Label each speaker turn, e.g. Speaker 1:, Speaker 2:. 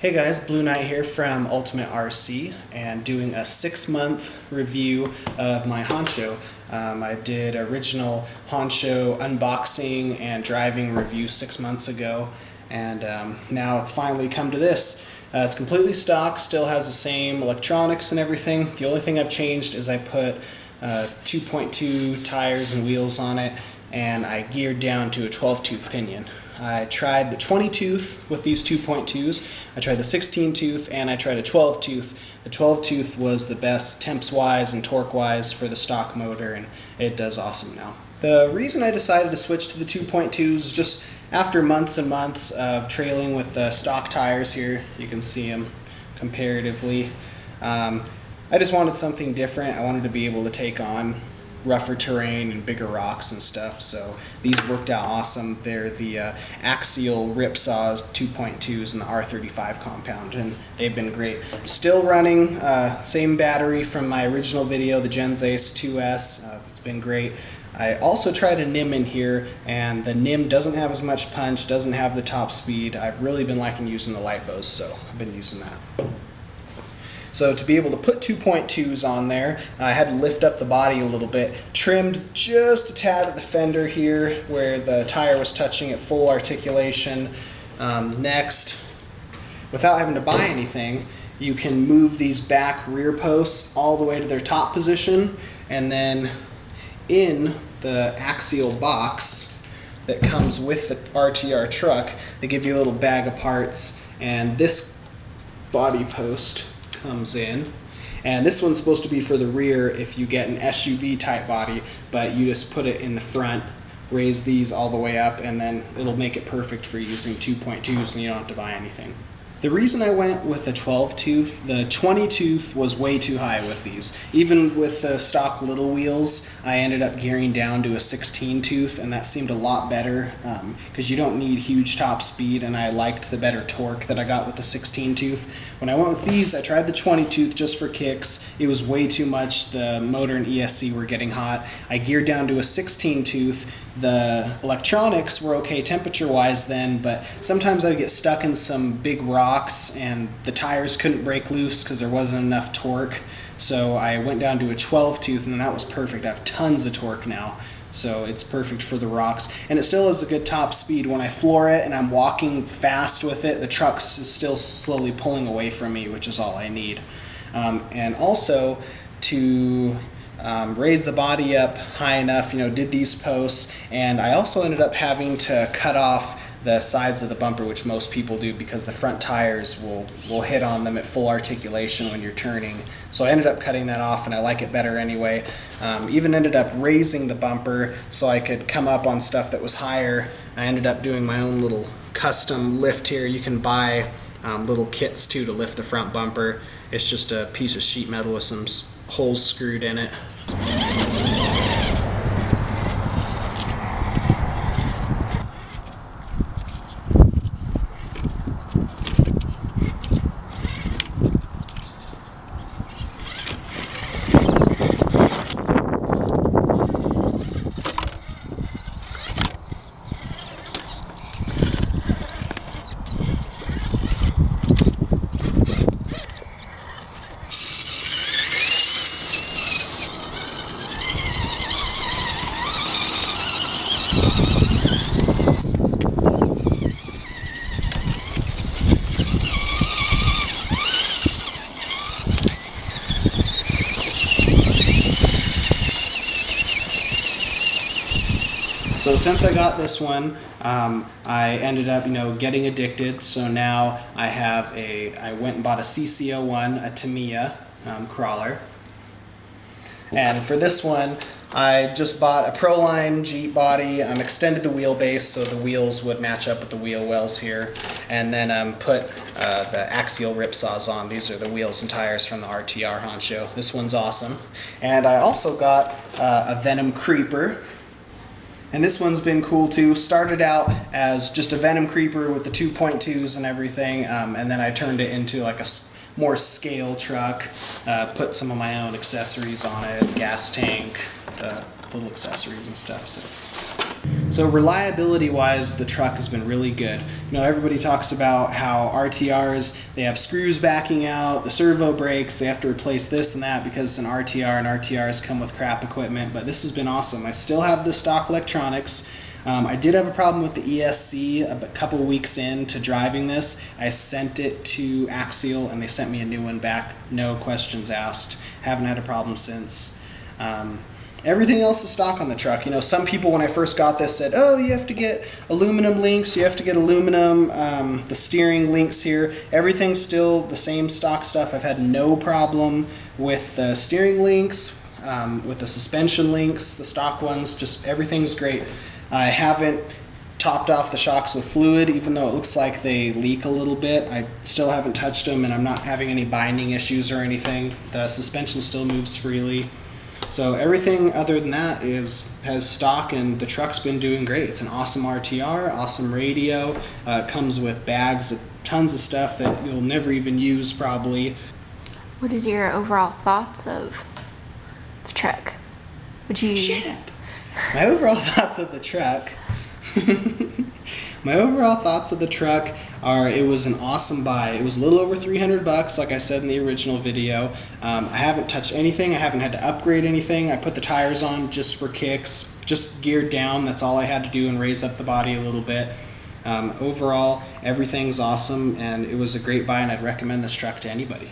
Speaker 1: Hey guys, Blue Knight here from Ultimate RC and doing a 6-month review of my Honcho. I did original Honcho unboxing and driving review 6 months ago, and now it's finally come to this. It's completely stock, still has the same electronics and everything. The only thing I've changed is I put 2.2 tires and wheels on it, and I geared down to a 12-tooth pinion. I tried the 20-tooth with these 2.2s, I tried the 16-tooth, and I tried a 12-tooth. The 12-tooth was the best temps-wise and torque-wise for the stock motor, and it does awesome now. The reason I decided to switch to the 2.2s is just after months and months of trailing with the stock tires here. You can see them comparatively. I just wanted something different. I wanted to be able to take on rougher terrain and bigger rocks and stuff, so these worked out awesome. They're the Axial Ripsaws 2.2s in the R35 compound, and they've been great. Still running, same battery from my original video, the Genzace 2S. It's been great. I also tried a NIM in here, and the NIM doesn't have as much punch, doesn't have the top speed. I've really been liking using the Lipos, so I've been using that. So to be able to put 2.2s on there, I had to lift up the body a little bit, trimmed just a tad of the fender here where the tire was touching at full articulation. Next, without having to buy anything, you can move these back rear posts all the way to their top position, and then in the Axial box that comes with the RTR truck, they give you a little bag of parts, and this body post comes in, and this one's supposed to be for the rear if you get an SUV type body, but you just put it in the front, raise these all the way up, and then it'll make it perfect for using 2.2s and you don't have to buy anything. The reason I went with the 12-tooth, the 20-tooth was way too high with these. Even with the stock little wheels, I ended up gearing down to a 16-tooth, and that seemed a lot better because you don't need huge top speed, and I liked the better torque that I got with the 16-tooth. When I went with these, I tried the 20-tooth just for kicks. It was way too much. The motor and ESC were getting hot. I geared down to a 16-tooth. The electronics were okay temperature-wise then, but sometimes I'd get stuck in some big rocks and the tires couldn't break loose because there wasn't enough torque. So I went down to a 12-tooth, and that was perfect. I have tons of torque now, so it's perfect for the rocks. And it still has a good top speed. When I floor it and I'm walking fast with it, the truck's still slowly pulling away from me, which is all I need. And also to raise the body up high enough, did these posts, and I also ended up having to cut off the sides of the bumper, which most people do because the front tires will hit on them at full articulation when you're turning. So I ended up cutting that off, and I like it better anyway. Even ended up raising the bumper so I could come up on stuff that was higher. I ended up doing my own little custom lift here. You can buy little kits too to lift the front bumper. It's just a piece of sheet metal with some holes screwed in it. So since I got this one, I ended up, getting addicted. So now I went and bought a CC01, a Tamiya crawler. And for this one, I just bought a Proline Jeep body, extended the wheelbase so the wheels would match up with the wheel wells here, and then put the Axial Ripsaws on. These are the wheels and tires from the RTR Honcho. This one's awesome. And I also got a Venom Creeper. And this one's been cool too. Started out as just a Venom Creeper with the 2.2s and everything, and then I turned it into like a more scale truck, put some of my own accessories on it, gas tank, little accessories and stuff. So So reliability wise, the truck has been really good. You know, everybody talks about how RTRs, they have screws backing out, the servo brakes, they have to replace this and that because it's an RTR, and RTRs come with crap equipment, but this has been awesome. I still have the stock electronics. I did have a problem with the ESC a couple weeks into driving this. I sent it to Axial and they sent me a new one back, no questions asked. Haven't had a problem since. Everything else is stock on the truck. You know, some people when I first got this said, oh, you have to get aluminum links, you have to get aluminum, the steering links here. Everything's still the same stock stuff. I've had no problem with the steering links, with the suspension links, the stock ones, just everything's great. I haven't topped off the shocks with fluid, even though it looks like they leak a little bit. I still haven't touched them and I'm not having any binding issues or anything. The suspension still moves freely. So everything other than that has stock, and the truck's been doing great. It's an awesome RTR, awesome radio. It comes with bags of tons of stuff that you'll never even use probably.
Speaker 2: What is your overall thoughts of the truck? Would you...
Speaker 1: Shut up! My overall thoughts of the truck... My overall thoughts of the truck are it was an awesome buy. It was a little over $300, like I said in the original video. I haven't touched anything. I haven't had to upgrade anything. I put the tires on just for kicks, just geared down. That's all I had to do, and raise up the body a little bit. Overall, everything's awesome, and it was a great buy, and I'd recommend this truck to anybody.